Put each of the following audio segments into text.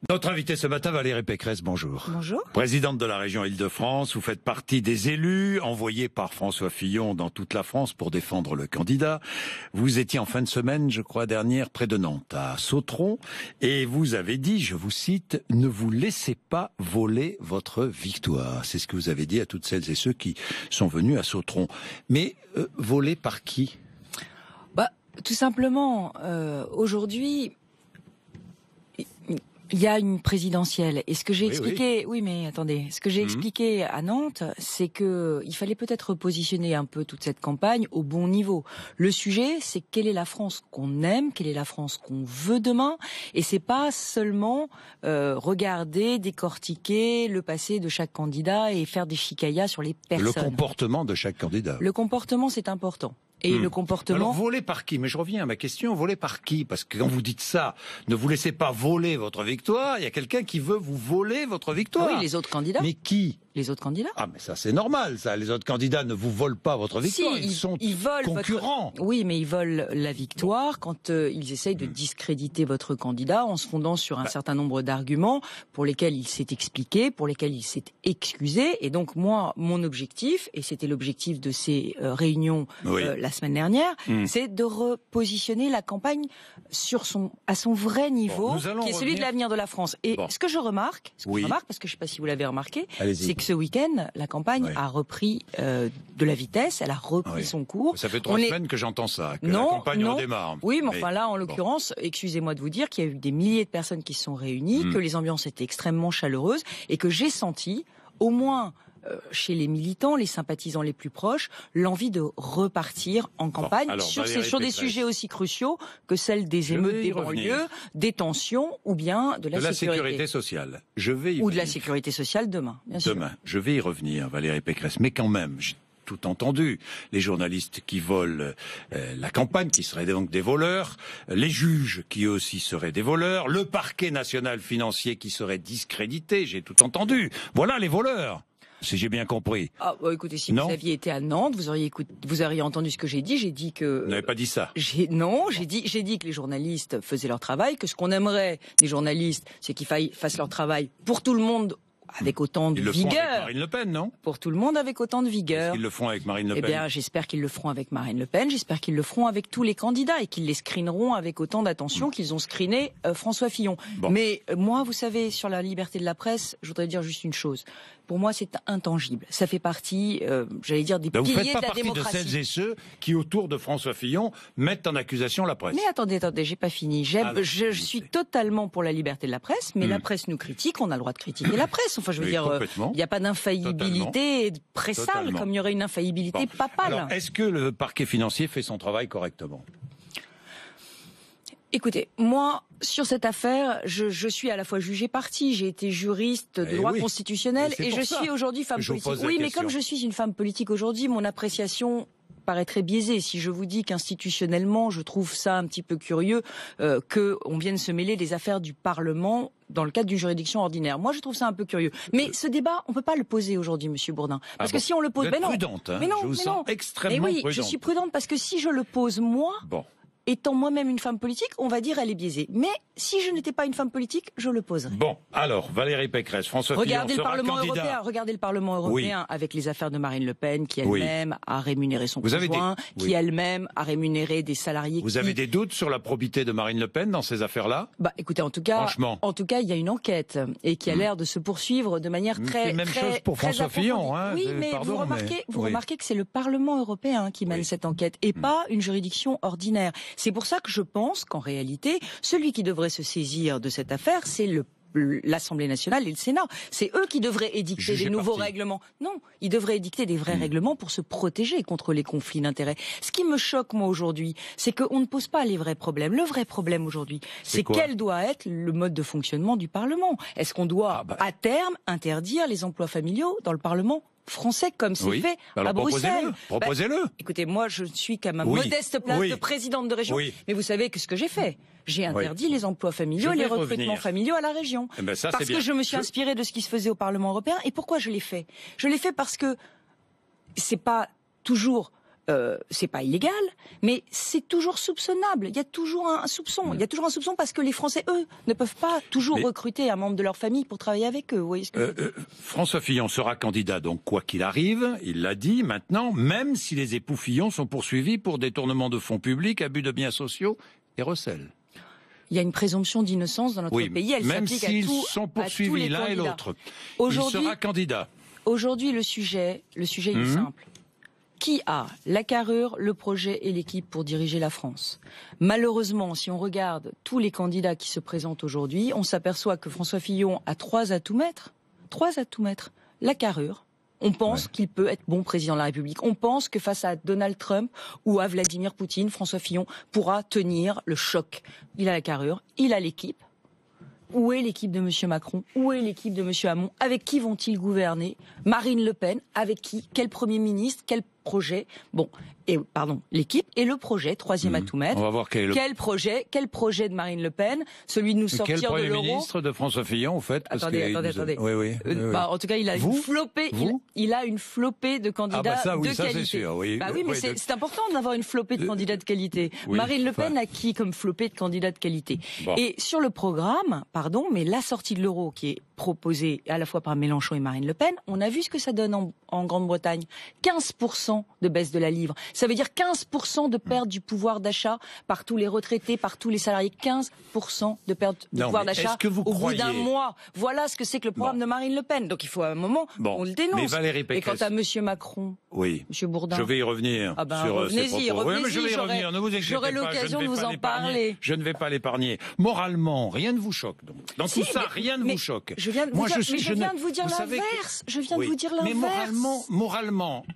Notre invité ce matin, Valérie Pécresse, bonjour. Bonjour. Présidente de la région Île-de-France, vous faites partie des élus envoyés par François Fillon dans toute la France pour défendre le candidat. Vous étiez en fin de semaine, je crois, dernière, près de Nantes, à Sautron, et vous avez dit, je vous cite, « Ne vous laissez pas voler votre victoire ». C'est ce que vous avez dit à toutes celles et ceux qui sont venus à Sautron. Mais voler par qui ? Tout simplement, aujourd'hui, il y a une présidentielle. Et ce que j'ai expliqué, ce que j'ai expliqué à Nantes, c'est que il fallait peut-être positionner un peu toute cette campagne au bon niveau. Le sujet, c'est quelle est la France qu'on aime, quelle est la France qu'on veut demain, et c'est pas seulement regarder, décortiquer le passé de chaque candidat et faire des chicayas sur les personnes. Le comportement de chaque candidat. Le comportement, c'est important. Et le comportement... Alors, voler par qui ? Mais je reviens à ma question, voler par qui ? Parce que quand vous dites ça, ne vous laissez pas voler votre victoire, il y a quelqu'un qui veut vous voler votre victoire. Oui, les autres candidats. Mais qui ? Les autres candidats. Ah, mais ça, c'est normal, ça. Les autres candidats ne vous volent pas votre victoire. Si, ils volent concurrents. Oui, mais ils volent la victoire quand ils essayent de discréditer votre candidat en se fondant sur un certain nombre d'arguments pour lesquels il s'est expliqué, pour lesquels il s'est excusé. Et donc, moi, mon objectif, et c'était l'objectif de ces réunions la semaine dernière, c'est de repositionner la campagne à son vrai niveau, qui est celui de l'avenir de la France. Et ce que je remarque, parce que je ne sais pas si vous l'avez remarqué, c'est que ce week-end, la campagne a repris de la vitesse, elle a repris son cours. Ça fait 3 semaines que j'entends ça, que la campagne redémarre. Oui, mais enfin là, en l'occurrence, excusez-moi de vous dire qu'il y a eu des milliers de personnes qui se sont réunies, que les ambiances étaient extrêmement chaleureuses, et que j'ai senti, au moins chez les militants, les sympathisants les plus proches, l'envie de repartir en campagne sur des sujets aussi cruciaux que celles des émeutes des banlieues, des tensions ou bien de la sécurité sociale. Ou de la sécurité sociale demain, bien sûr. Demain, je vais y revenir, Valérie Pécresse. Mais quand même, j'ai tout entendu. Les journalistes qui volent la campagne, qui seraient donc des voleurs, les juges qui eux aussi seraient des voleurs, le parquet national financier qui serait discrédité, j'ai tout entendu. Voilà les voleurs. Si j'ai bien compris. Écoutez, si vous aviez été à Nantes, vous auriez entendu ce que j'ai dit. J'ai dit que... Vous n'avez pas dit ça. J'ai dit que les journalistes faisaient leur travail, que ce qu'on aimerait des journalistes, c'est qu'ils fassent leur travail pour tout le monde avec autant de vigueur. Ils le font avec Marine Le Pen, non ? Pour tout le monde avec autant de vigueur. Ils le font avec Marine Le Pen. Eh bien, j'espère qu'ils le feront avec Marine Le Pen, j'espère qu'ils le feront avec tous les candidats et qu'ils les screeneront avec autant d'attention qu'ils ont screené François Fillon. Mais moi, vous savez, sur la liberté de la presse, je voudrais dire juste une chose. Pour moi, c'est intangible. Ça fait partie, j'allais dire, des piliers de la démocratie. Vous faites pas partie de celles et ceux qui, autour de François Fillon, mettent en accusation la presse. Mais attendez, j'ai pas fini. Je suis totalement pour la liberté de la presse, mais la presse nous critique, on a le droit de critiquer la presse. Enfin, je veux dire, il n'y a pas d'infaillibilité pressale comme il y aurait une infaillibilité papale. Alors, est-ce que le parquet financier fait son travail correctement ? Écoutez, moi, sur cette affaire, je suis à la fois juge et partie. J'ai été juriste de droit constitutionnel et je suis aujourd'hui femme politique. Oui, mais comme je suis une femme politique aujourd'hui, mon appréciation paraît très biaisée. Si je vous dis qu'institutionnellement, je trouve ça un petit peu curieux qu'on vienne se mêler des affaires du Parlement dans le cadre d'une juridiction ordinaire. Moi, je trouve ça un peu curieux. Mais ce débat, on peut pas le poser aujourd'hui, Monsieur Bourdin. Parce que si on le pose... Vous êtes prudente, hein. Je vous sens extrêmement prudente. Je suis prudente parce que si je le pose moi... Étant moi-même une femme politique, on va dire elle est biaisée. Mais si je n'étais pas une femme politique, je le poserais. Alors, Valérie Pécresse, François Fillon sera candidat. Regardez le Parlement européen avec les affaires de Marine Le Pen, qui elle-même a rémunéré son conjoint, qui elle-même a rémunéré des salariés. Vous avez des doutes sur la probité de Marine Le Pen dans ces affaires-là ? Écoutez, en tout cas, il y a une enquête et qui a l'air de se poursuivre de manière très, même chose pour François Fillon, hein. Oui, mais vous remarquez que c'est le Parlement européen qui mène cette enquête et pas une juridiction ordinaire. C'est pour ça que je pense qu'en réalité, celui qui devrait se saisir de cette affaire, c'est l'Assemblée nationale et le Sénat. C'est eux qui devraient édicter des nouveaux règlements. Non, ils devraient édicter des vrais règlements pour se protéger contre les conflits d'intérêts. Ce qui me choque, moi, aujourd'hui, c'est qu'on ne pose pas les vrais problèmes. Le vrai problème aujourd'hui, c'est quel doit être le mode de fonctionnement du Parlement. Est-ce qu'on doit, à terme, interdire les emplois familiaux dans le Parlement français comme c'est fait à Bruxelles. Proposez-le. Écoutez, moi je suis qu'à ma modeste place de présidente de région, mais vous savez que ce que j'ai fait, j'ai interdit les emplois familiaux et les recrutements familiaux à la région. Parce que je me suis inspirée de ce qui se faisait au Parlement européen. Et pourquoi je l'ai fait ? Je l'ai fait parce que c'est pas toujours c'est pas illégal, mais c'est toujours soupçonnable. Il y a toujours un soupçon. Il y a toujours un soupçon parce que les Français, eux, ne peuvent pas toujours recruter un membre de leur famille pour travailler avec eux. Vous voyez ce que je veux dire ? François Fillon sera candidat, donc quoi qu'il arrive, il l'a dit maintenant, même si les époux Fillon sont poursuivis pour détournement de fonds publics, abus de biens sociaux et recel. Il y a une présomption d'innocence dans notre pays. Elle même s'applique s'ils à tous, sont poursuivis l'un et l'autre. Il sera candidat. Aujourd'hui, le sujet il est simple. Qui a la carrure, le projet et l'équipe pour diriger la France ? Malheureusement, si on regarde tous les candidats qui se présentent aujourd'hui, on s'aperçoit que François Fillon a trois atouts maîtres. La carrure. On pense qu'il peut être bon président de la République. On pense que face à Donald Trump ou à Vladimir Poutine, François Fillon pourra tenir le choc. Il a la carrure, il a l'équipe. Où est l'équipe de M. Macron ? Où est l'équipe de M. Hamon ? Avec qui vont-ils gouverner ? Marine Le Pen, avec qui ? Quel Premier ministre ? Quel projet ? L'équipe et le projet, troisième atout maître. On va voir quel projet de Marine Le Pen ? Celui de nous sortir de l'euro. Quel Premier ministre de François Fillon, en fait ? Attendez. Oui. En tout cas, il a une flopée de candidats de qualité. Ça, c'est sûr, c'est important d'avoir une flopée de candidats de qualité. Marine Le Pen a qui comme flopée de candidats de qualité ? Et sur le programme, mais la sortie de l'euro qui est proposée à la fois par Mélenchon et Marine Le Pen, on a vu ce que ça donne en Grande-Bretagne. 15% de baisse de la livre. Ça veut dire 15% de perte du pouvoir d'achat par tous les retraités, par tous les salariés. 15% de perte du pouvoir d'achat au bout d'un mois. Voilà ce que c'est que le programme de Marine Le Pen. Donc il faut à un moment, on le dénonce. Mais Valérie Pécresse... Et quant à M. Macron, M. Bourdin... Je vais y revenir sur ses propos. Je vais y revenir, ne vous inquiétez pas. J'aurai l'occasion de vous en parler. Je ne vais pas l'épargner. Moralement, rien ne vous choque donc. Dans tout ça, rien ne vous choque. Je viens de vous dire l'inverse. Je viens de vous dire l'inverse.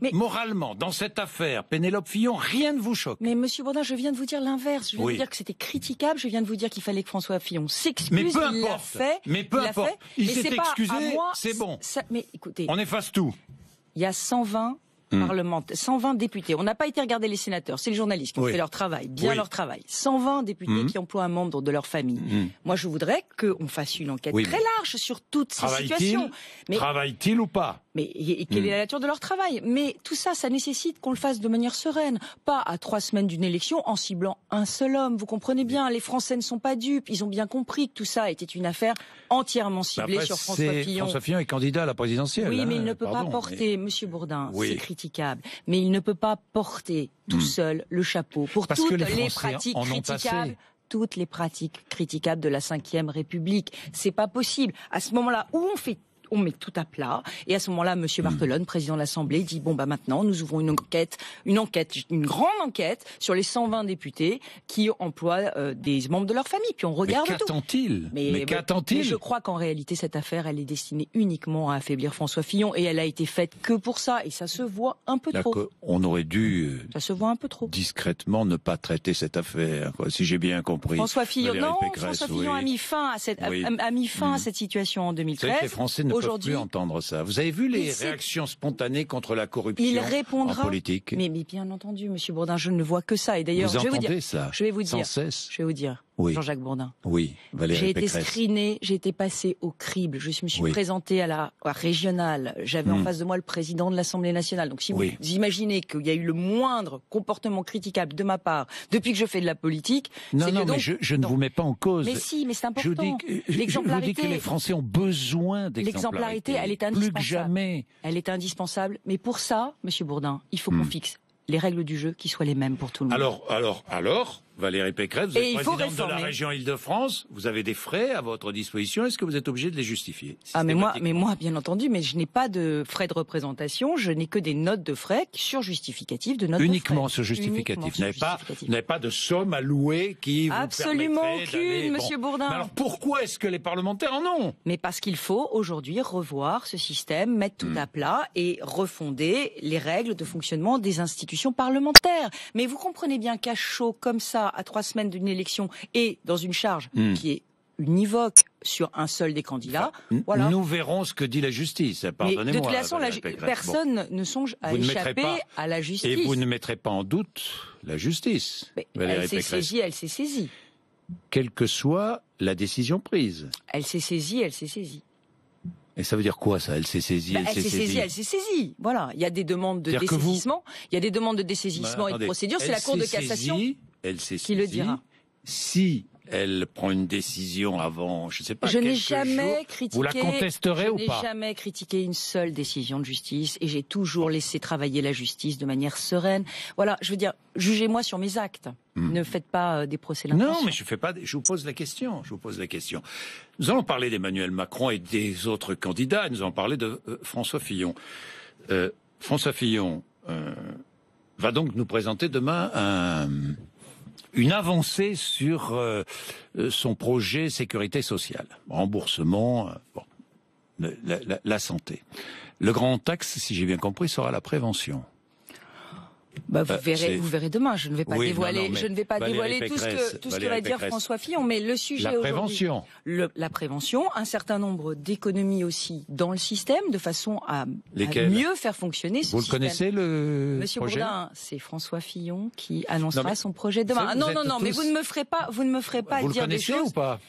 Mais moralement, dans cette affaire, Pénélope Fillon, rien ne vous choque. Mais Monsieur Bourdin, je viens de vous dire l'inverse. Je viens de vous dire que c'était critiquable. Je viens de vous dire qu'il fallait que François Fillon s'excuse. Mais peu il l'a importe. fait. Mais peu importe. Il s'est excusé. C'est bon. Mais écoutez, on efface tout. Il y a 120 parlementaires, 120 députés. On n'a pas été regarder les sénateurs, c'est les journalistes qui ont fait leur travail, leur travail. 120 députés qui emploient un membre de leur famille. Moi, je voudrais qu'on fasse une enquête très large sur toutes ces situations. Travaillent-ils ou pas ? Et quelle est la nature de leur travail ? Mais tout ça, ça nécessite qu'on le fasse de manière sereine, pas à 3 semaines d'une élection en ciblant un seul homme. Vous comprenez bien, les Français ne sont pas dupes. Ils ont bien compris que tout ça était une affaire entièrement ciblée sur François Fillon. François Fillon est candidat à la présidentielle. Oui, mais il ne peut pas porter, Monsieur Bourdin, c'est critiquable, mais il ne peut pas porter tout seul le chapeau pour toutes les pratiques critiquables. Toutes les pratiques critiquables de la Ve République. C'est pas possible. À ce moment-là, où on met tout à plat, et à ce moment-là, M. Barthelone, président de l'Assemblée, dit maintenant, nous ouvrons une grande enquête sur les 120 députés qui emploient des membres de leur famille, puis on regarde tout. Mais qu'attend-il ? Mais je crois qu'en réalité, cette affaire, elle est destinée uniquement à affaiblir François Fillon, et elle a été faite que pour ça, et ça se voit un peu trop. On aurait dû ça se voit un peu trop discrètement ne pas traiter cette affaire, si j'ai bien compris. François Fillon a mis fin à cette situation en 2013. C'est que les Français ne peuvent plus entendre ça. Vous avez vu les réactions spontanées contre la corruption en politique ? Mais bien entendu, Monsieur Bourdin, je ne vois que ça. Et d'ailleurs, je vais vous dire, Jean-Jacques Bourdin. Oui, Valérie Pécresse. J'ai été screené, j'ai été passé au crible. Je me suis présenté à la régionale. J'avais en face de moi le président de l'Assemblée nationale. Donc si vous imaginez qu'il y a eu le moindre comportement critiquable de ma part depuis que je fais de la politique... mais je ne vous mets pas en cause. Mais si, mais c'est important. Je vous dis que les Français ont besoin d'exemplarité. Elle est indispensable. Plus que jamais. Elle est indispensable. Mais pour ça, Monsieur Bourdin, il faut qu'on fixe les règles du jeu qui soient les mêmes pour tout le monde. Alors, Valérie Pécresse, vous êtes présidente de la région Île-de-France, vous avez des frais à votre disposition, est-ce que vous êtes obligé de les justifier ? Mais moi, bien entendu, mais je n'ai pas de frais de représentation, je n'ai que des notes de frais sur justificatif de notes Uniquement de frais. Sur justificatif. Vous n'avez pas de somme à louer qui vous absolument aucune, Monsieur Bourdin. Mais alors pourquoi est-ce que les parlementaires en ont ? Mais parce qu'il faut aujourd'hui revoir ce système, mettre tout à plat et refonder les règles de fonctionnement des institutions parlementaires. Mais vous comprenez bien qu'à chaud comme ça, à 3 semaines d'une élection et dans une charge qui est univoque sur un seul des candidats. Voilà. Nous verrons ce que dit la justice. Pardonnez-moi. Mais de toute façon, personne ne songe à échapper à la justice. Et vous ne mettrez pas en doute la justice. Elle s'est saisie. Quelle que soit la décision prise. Elle s'est saisie. Et ça veut dire quoi ça? Elle s'est saisie, elle s'est saisie. Voilà, il y a des demandes de dessaisissement, il y a des demandes de dessaisissement et de procédure. C'est la Cour de cassation qui le dira. Si elle prend une décision avant, je ne sais pas. Je n'ai jamais critiqué. Vous la contesterez ou pas? Je n'ai jamais critiqué une seule décision de justice et j'ai toujours laissé travailler la justice de manière sereine. Voilà, je veux dire, jugez-moi sur mes actes. Ne faites pas des procès d'intention. Non, mais je fais pas. Je vous pose la question. Nous allons parler d'Emmanuel Macron et des autres candidats. Nous allons parler de François Fillon. François Fillon va donc nous présenter demain une avancée sur son projet sécurité sociale, remboursement, la santé. Le grand axe, si j'ai bien compris, sera la prévention. Vous verrez demain. Je ne vais pas dévoiler tout ce que va dire François Fillon, mais le sujet aujourd'hui, la prévention, un certain nombre d'économies aussi dans le système, de façon à mieux faire fonctionner ce système. Vous le connaissez le Monsieur projet? Bourdin, c'est François Fillon qui annoncera son projet demain. Non, mais vous ne me ferez pas dire des choses. Ou pas?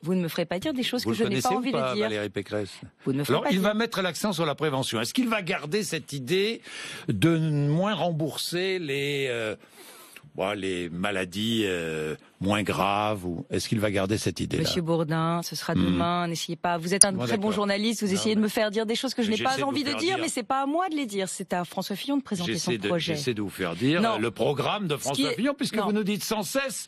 Vous ne me ferez pas dire des choses que je n'ai pas envie de dire. Valérie Pécresse. Vous ne me ferez Alors, pas il dire. va mettre l'accent sur la prévention. Est-ce qu'il va garder cette idée de moins rembourser les maladies moins graves, ou est-ce qu'il va garder cette idée-là? Monsieur Bourdin, ce sera demain. N'essayez pas. Vous êtes un très bon journaliste. Vous essayez de me faire dire des choses que je n'ai pas envie de dire, mais c'est pas à moi de les dire. C'est à François Fillon de présenter son projet. J'essaie de vous faire dire le programme de François Fillon, puisque vous nous dites sans cesse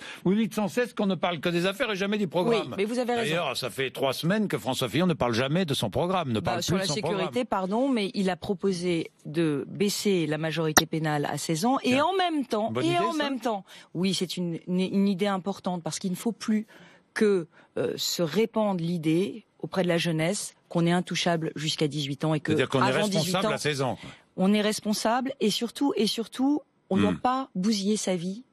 qu'on ne parle que des affaires et jamais du programme. Oui, mais vous avez raison. D'ailleurs, ça fait 3 semaines que François Fillon ne parle jamais de son programme, sur la sécurité, pardon, mais il a proposé de baisser la majorité pénale à 16 ans et en même temps, oui, c'est une idée importante parce qu'il ne faut plus que se répande l'idée auprès de la jeunesse qu'on est intouchable jusqu'à 18 ans et que c'est-à-dire qu'on est avant responsable 18 ans, à 16 ans. On est responsable et surtout, on ne doit pas bousiller sa vie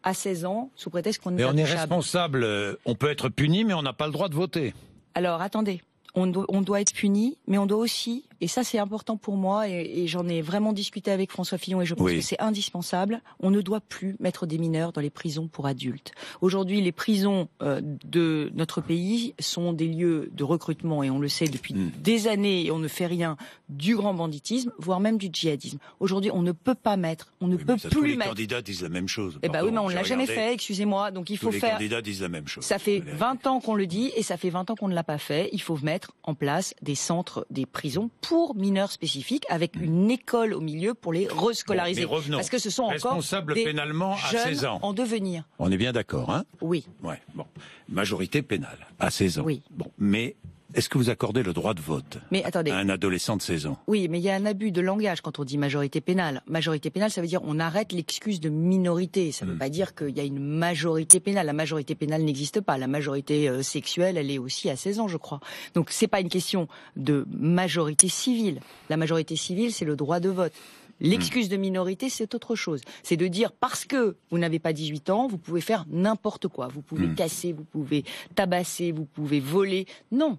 à 16 ans sous prétexte qu'on est intouchable. Mais on est responsable, on peut être puni, mais on n'a pas le droit de voter. Alors attendez. On doit être puni, mais on doit aussi, et ça c'est important pour moi, et j'en ai vraiment discuté avec François Fillon, et je pense que c'est indispensable, on ne doit plus mettre des mineurs dans les prisons pour adultes. Aujourd'hui, les prisons de notre pays sont des lieux de recrutement, et on le sait depuis des années, et on ne fait rien du grand banditisme, voire même du djihadisme. Aujourd'hui, on ne peut pas mettre, on ne peut plus mettre... Les candidats disent la même chose. Oui, mais on ne l'a jamais fait, excusez-moi, donc il faut faire... Les candidats disent la même chose. Ça fait 20 ans qu'on le dit, et ça fait 20 ans qu'on ne l'a pas fait, il faut mettre en place des centres, des prisons pour mineurs spécifiques, avec une école au milieu pour les rescolariser. Mais revenons. Parce que ce sont encore responsables des pénalement à jeunes 16 ans. En devenir. On est bien d'accord, hein? Oui. Ouais, bon. Majorité pénale à 16 ans. Oui. Bon, mais est-ce que vous accordez le droit de vote à un adolescent de 16 ans? Oui, mais il y a un abus de langage quand on dit majorité pénale. Majorité pénale, ça veut dire on arrête l'excuse de minorité. Ça ne veut pas dire qu'il y a une majorité pénale. La majorité pénale n'existe pas. La majorité sexuelle, elle est aussi à 16 ans, je crois. Donc c'est pas une question de majorité civile. La majorité civile, c'est le droit de vote. L'excuse de minorité, c'est autre chose. C'est de dire, parce que vous n'avez pas 18 ans, vous pouvez faire n'importe quoi. Vous pouvez casser, vous pouvez tabasser, vous pouvez voler. Non.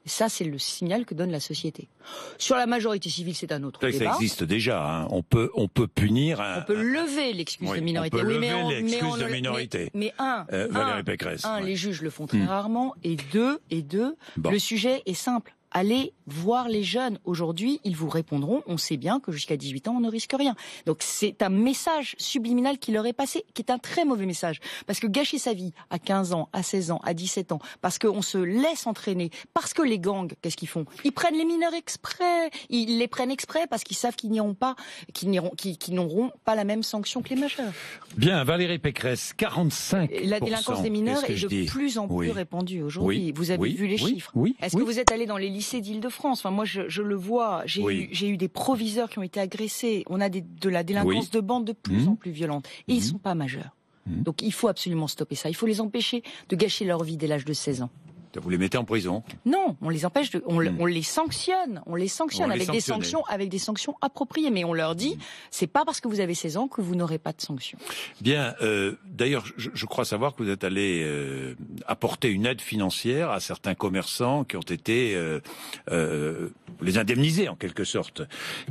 Ça, c'est le signal que donne la société. Sur la majorité civile, c'est un autre débat. Ça existe déjà. Hein. On peut punir. On peut lever l'excuse de minorité. On peut lever l'excuse de minorité. Mais Valérie Pécresse. Les juges le font très rarement. Et deux, le sujet est simple. Allez voir les jeunes. Aujourd'hui, ils vous répondront, on sait bien que jusqu'à 18 ans, on ne risque rien. Donc c'est un message subliminal qui leur est passé, qui est un très mauvais message. Parce que gâcher sa vie à 15 ans, à 16 ans, à 17 ans, parce qu'on se laisse entraîner, parce que les gangs, qu'est-ce qu'ils font? Ils prennent les mineurs exprès. Ils les prennent exprès parce qu'ils savent qu'ils n'auront pas la même sanction que les majeurs. Bien, Valérie Pécresse, 45%. La délinquance des mineurs est de plus en plus répandue aujourd'hui. Vous avez vu les chiffres. Est-ce que vous êtes allé dans les lycées d'Île-de-France? Enfin, moi, je le vois. J'ai eu des proviseurs qui ont été agressés. On a de la délinquance de bande de plus en plus violente. Et ils sont pas majeurs. Donc, il faut absolument stopper ça. Il faut les empêcher de gâcher leur vie dès l'âge de 16 ans. Vous les mettez en prison? Non, on les empêche on les sanctionne. On les sanctionne avec des sanctions appropriées. Mais on leur dit, c'est pas parce que vous avez 16 ans que vous n'aurez pas de sanctions. Bien. D'ailleurs, je crois savoir que vous êtes allé apporter une aide financière à certains commerçants qui ont été les indemniser en quelque sorte,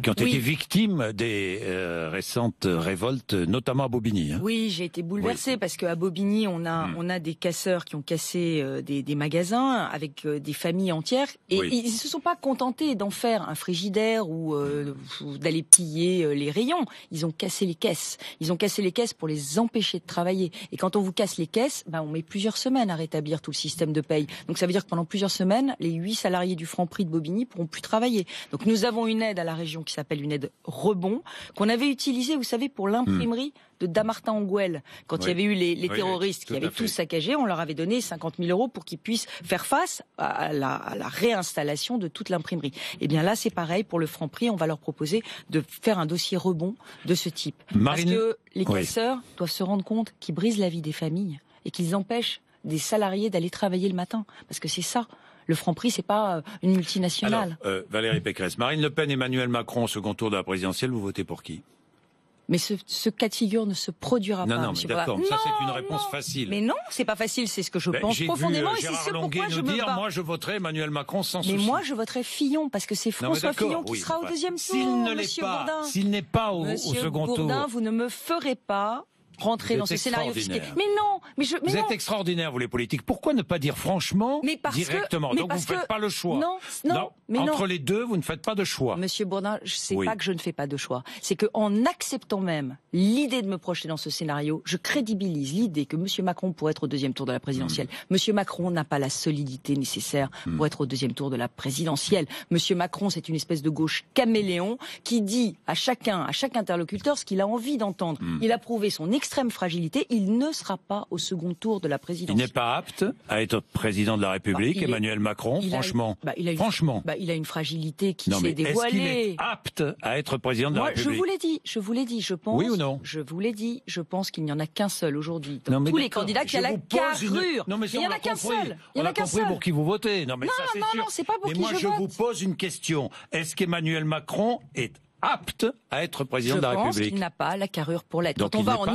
qui ont été victimes des récentes révoltes, notamment à Bobigny. Hein. Oui, j'ai été bouleversée parce qu'à Bobigny, on a des casseurs qui ont cassé des magasins. magasins avec des familles entières et ils se sont pas contentés d'en faire un frigidaire ou d'aller piller les rayons. Ils ont cassé les caisses. Ils ont cassé les caisses pour les empêcher de travailler. Et quand on vous casse les caisses, on met plusieurs semaines à rétablir tout le système de paye. Donc ça veut dire que pendant plusieurs semaines, les 8 salariés du Franprix de Bobigny pourront plus travailler. Donc nous avons une aide à la région qui s'appelle une aide rebond qu'on avait utilisée, vous savez, pour l'imprimerie de Damartin-en-Gouel. Quand il y avait eu les terroristes qui avaient tout saccagé, on leur avait donné 50 000 € pour qu'ils puissent faire face à la réinstallation de toute l'imprimerie. Et bien là, c'est pareil pour le Franprix. On va leur proposer de faire un dossier rebond de ce type. Parce que les casseurs doivent se rendre compte qu'ils brisent la vie des familles et qu'ils empêchent des salariés d'aller travailler le matin. Parce que c'est ça. Le Franprix, c'est pas une multinationale. Alors, Valérie Pécresse, Marine Le Pen, Emmanuel Macron, au second tour de la présidentielle, vous votez pour qui ? Mais ce cas de figure ne se produira pas. Non, mais d'accord. Ça, c'est une réponse facile. Mais non, c'est pas facile. C'est ce que je pense profondément. Et c'est ce pourquoi je me bats. Moi, je voterai Emmanuel Macron sans souci. Mais moi, je voterai Fillon parce que c'est François Fillon qui sera au deuxième tour. S'il n'est pas au second tour. Monsieur Bourdin, vous ne me ferez pas rentrer dans ce scénario fiscal. Mais non, vous êtes extraordinaire, vous les politiques. Pourquoi ne pas dire franchement, directement? Donc vous ne faites pas le choix. Non. Entre les deux, vous ne faites pas de choix. Monsieur Bourdin, c'est pas que je ne fais pas de choix. C'est que en acceptant même l'idée de me projeter dans ce scénario, je crédibilise l'idée que Monsieur Macron pourrait être au deuxième tour de la présidentielle. Monsieur Macron n'a pas la solidité nécessaire pour être au deuxième tour de la présidentielle. Monsieur Macron, c'est une espèce de gauche caméléon qui dit à chaque interlocuteur ce qu'il a envie d'entendre. Il a prouvé son extrême fragilité, il ne sera pas au second tour de la présidentielle. Il n'est pas apte à être président de la République, Emmanuel Macron, franchement. Il a une fragilité qui s'est dévoilée. Est-ce qu'il est apte à être président de la République? Je vous l'ai dit, je pense. Oui ou non? Je vous l'ai dit, je pense qu'il n'y en a qu'un seul aujourd'hui. Dans tous les candidats qui a la carrure. Non, mais il n'y en a qu'un seul. On a compris pour qui vous votez. Non, c'est pas pour qui je vote. Mais moi, je vous pose une question. Est-ce qu'Emmanuel Macron est apte à être président de la République? Je pense qu'il n'a pas la carrure pour l'être. Quand on va en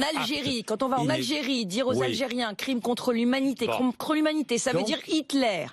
Algérie, dire aux Algériens crime contre l'humanité, ça veut dire Hitler,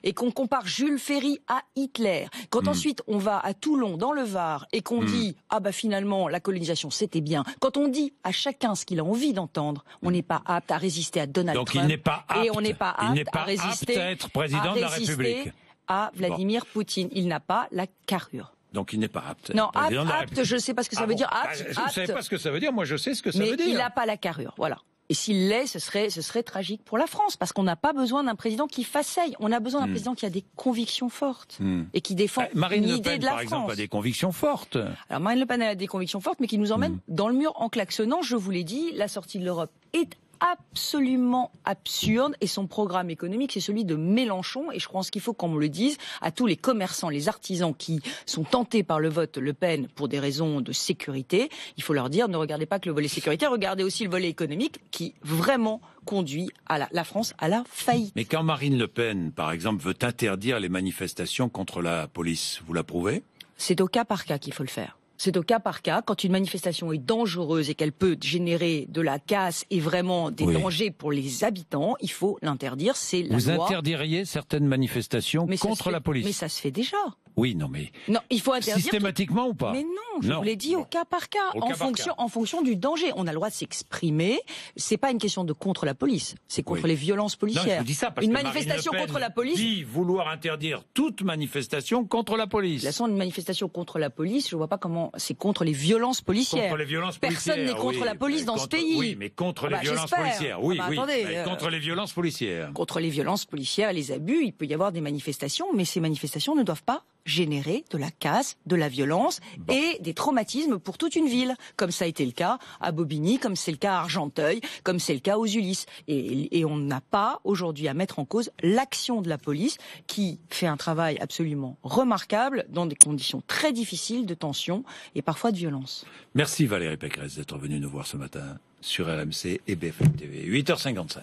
et qu'on compare Jules Ferry à Hitler. Quand ensuite on va à Toulon, dans le Var, et qu'on dit finalement la colonisation c'était bien. Quand on dit à chacun ce qu'il a envie d'entendre, on n'est pas apte à résister à Donald Trump. Il n'est pas apte. Et on n'est pas apte à résister à être président de la République. À Vladimir Poutine. Il n'a pas la carrure. Donc il n'est pas apte. Non, apte, je ne sais pas ce que ça veut dire. Je ne sais pas ce que ça veut dire, moi je sais ce que ça veut dire. Mais il n'a pas la carrure, voilà. Et s'il l'est, ce serait tragique pour la France, parce qu'on n'a pas besoin d'un président qui façaille. On a besoin d'un président qui a des convictions fortes et qui défend l'idée de la France. Marine Le Pen, par exemple, a des convictions fortes. Alors Marine Le Pen a des convictions fortes, mais qui nous emmène dans le mur en klaxonnant. Je vous l'ai dit, la sortie de l'Europe est absolument absurde et son programme économique c'est celui de Mélenchon et je pense qu'il faut qu'on me le dise à tous les commerçants, les artisans qui sont tentés par le vote Le Pen pour des raisons de sécurité, il faut leur dire ne regardez pas que le volet sécurité, regardez aussi le volet économique qui vraiment conduit à la France à la faillite. Mais quand Marine Le Pen par exemple veut interdire les manifestations contre la police, vous l'approuvez? C'est au cas par cas qu'il faut le faire. C'est au cas par cas. Quand une manifestation est dangereuse et qu'elle peut générer de la casse et vraiment des dangers pour les habitants, il faut l'interdire. C'est la loi. Vous interdiriez certaines manifestations contre la police? Mais ça se fait déjà. Oui, non, mais non, il faut interdire systématiquement ou pas? Mais non, je vous l'ai dit au cas par cas, en fonction du danger. On a le droit de s'exprimer. C'est pas une question de contre la police, c'est contre les violences policières. Non, je vous dis ça parce une que manifestation Marine Le Pen contre la police dit vouloir interdire toute manifestation contre la police. De toute façon, une manifestation contre la police, je vois pas comment c'est contre les violences policières. Contre les violences policières. Personne n'est contre la police dans ce pays. Oui, mais contre les violences policières. Oui, attendez, contre les violences policières. Contre les violences policières et les abus, il peut y avoir des manifestations, mais ces manifestations ne doivent pas générer de la casse, de la violence et des traumatismes pour toute une ville, comme ça a été le cas à Bobigny, comme c'est le cas à Argenteuil, comme c'est le cas aux Ulysses. Et on n'a pas aujourd'hui à mettre en cause l'action de la police qui fait un travail absolument remarquable dans des conditions très difficiles de tension et parfois de violence. Merci Valérie Pécresse d'être venue nous voir ce matin sur RMC et BFM TV. 8h55.